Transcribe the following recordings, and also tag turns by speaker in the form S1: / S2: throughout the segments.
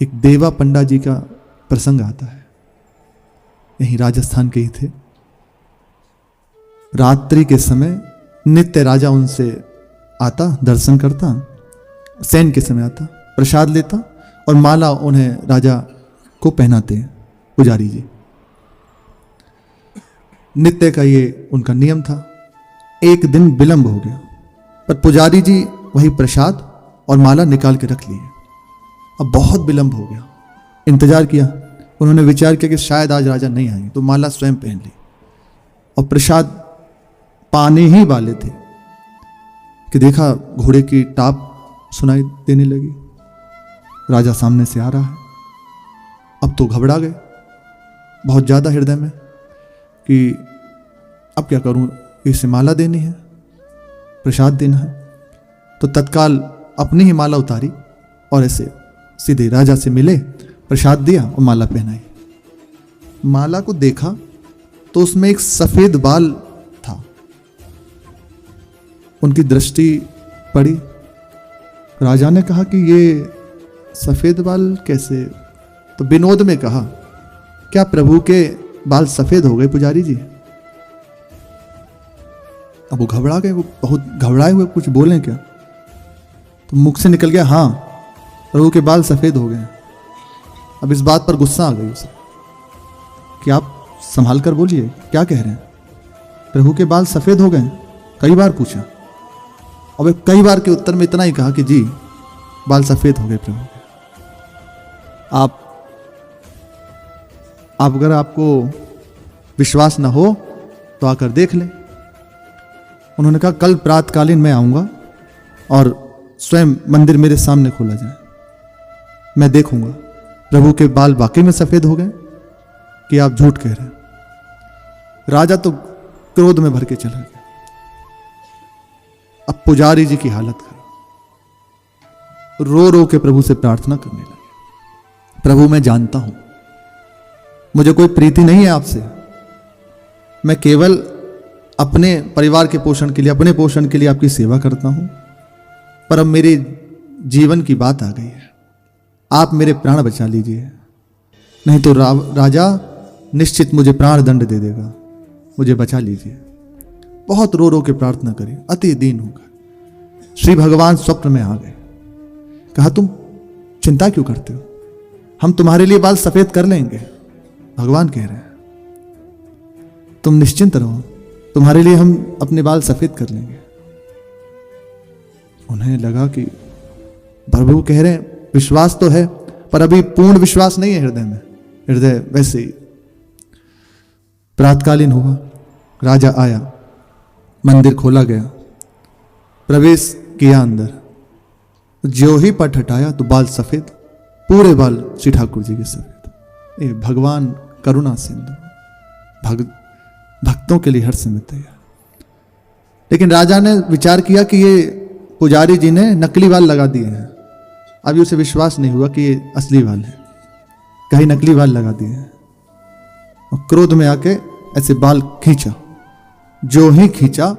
S1: एक देवा पंडा जी का प्रसंग आता है। यहीं राजस्थान के ही थे। रात्रि के समय नित्य राजा उनसे आता, दर्शन करता, शयन के समय आता, प्रसाद लेता और माला उन्हें राजा को पहनाते हैं पुजारी जी। नित्य का ये उनका नियम था। एक दिन विलंब हो गया, पर पुजारी जी वही प्रसाद और माला निकाल के रख लिए। अब बहुत विलंब हो गया, इंतजार किया। उन्होंने विचार किया कि शायद आज राजा नहीं आएंगे, तो माला स्वयं पहन ली और प्रसाद पाने ही वाले थे कि देखा घोड़े की टाप सुनाई देने लगी। राजा सामने से आ रहा है। अब तो घबरा गए बहुत ज़्यादा हृदय में कि अब क्या करूं, इसे माला देनी है, प्रसाद देना है। तो तत्काल अपनी ही माला उतारी और ऐसे सीधे राजा से मिले, प्रसाद दिया और माला पहनाई। माला को देखा तो उसमें एक सफेद बाल था। उनकी दृष्टि पड़ी। राजा ने कहा कि ये सफेद बाल कैसे? तो विनोद में कहा, क्या प्रभु के बाल सफेद हो गए पुजारी जी? अब वो घबरा गए, वो बहुत घबराए हुए कुछ बोले क्या? तो मुख से निकल गया, हाँ प्रभु के बाल सफेद हो गए। अब इस बात पर गुस्सा आ गई उसे कि आप संभाल कर बोलिए, क्या कह रहे हैं? प्रभु के बाल सफेद हो गए? कई बार पूछा और कई बार के उत्तर में इतना ही कहा कि जी बाल सफेद हो गए प्रभु के। आप अगर आपको विश्वास न हो तो आकर देख लें। उन्होंने कहा कल प्रातकालीन मैं आऊंगा और स्वयं मंदिर मेरे सामने खोला जाए, मैं देखूंगा प्रभु के बाल वाकई में सफेद हो गए कि आप झूठ कह रहे हैं। राजा तो क्रोध में भर के चला गया। अब पुजारी जी की हालत खराब, रो रो के प्रभु से प्रार्थना करने लगे, प्रभु मैं जानता हूं मुझे कोई प्रीति नहीं है आपसे, मैं केवल अपने परिवार के पोषण के लिए, अपने पोषण के लिए आपकी सेवा करता हूं, पर अब मेरे जीवन की बात आ गई है, आप मेरे प्राण बचा लीजिए, नहीं तो राजा निश्चित मुझे प्राण दंड दे देगा, मुझे बचा लीजिए। बहुत रो रो के प्रार्थना करी, अति दीन होगा। श्री भगवान स्वप्न में आ गए। कहा तुम चिंता क्यों करते हो, हम तुम्हारे लिए बाल सफेद कर लेंगे। भगवान कह रहे हैं तुम निश्चिंत रहो, तुम्हारे लिए हम अपने बाल सफेद कर लेंगे। उन्हें लगा कि प्रभु कह रहे हैं विश्वास तो है, पर अभी पूर्ण विश्वास नहीं है हृदय में, हृदय वैसे ही। प्रातकालीन हुआ, राजा आया, मंदिर खोला गया, प्रवेश किया अंदर, ज्यों ही पट हटाया तो बाल सफेद, पूरे बाल श्री ठाकुर जी के सफेद। ये भगवान करुणा सिंधु, भक्तों के लिए हर समय तैयार। लेकिन राजा ने विचार किया कि ये पुजारी जी ने नकली बाल लगा दिए हैं। अभी उसे विश्वास नहीं हुआ कि ये असली बाल है, कहीं नकली बाल लगा दिए हैं। और क्रोध में आके ऐसे बाल खींचा, जो ही खींचा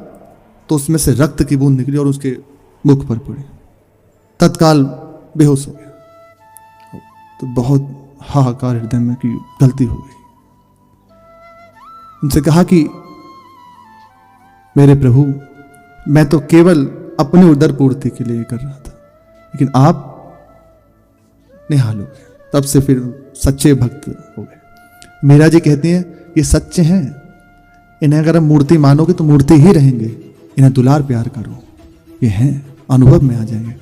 S1: तो उसमें से रक्त की बूंद निकली और उसके मुख पर पड़ी। तत्काल बेहोश हो गया। तो बहुत हाहाकार हृदय में कि गलती हो गई। उनसे कहा कि मेरे प्रभु, मैं तो केवल अपनी उदर पूर्ति के लिए कर रहा था, लेकिन आप निहाल हो गए। तब से फिर सच्चे भक्त हो गए। मीरा जी कहती हैं ये सच्चे हैं, इन्हें अगर हम मूर्ति मानोगे तो मूर्ति ही रहेंगे, इन्हें दुलार प्यार करो, ये हैं, अनुभव में आ जाएंगे।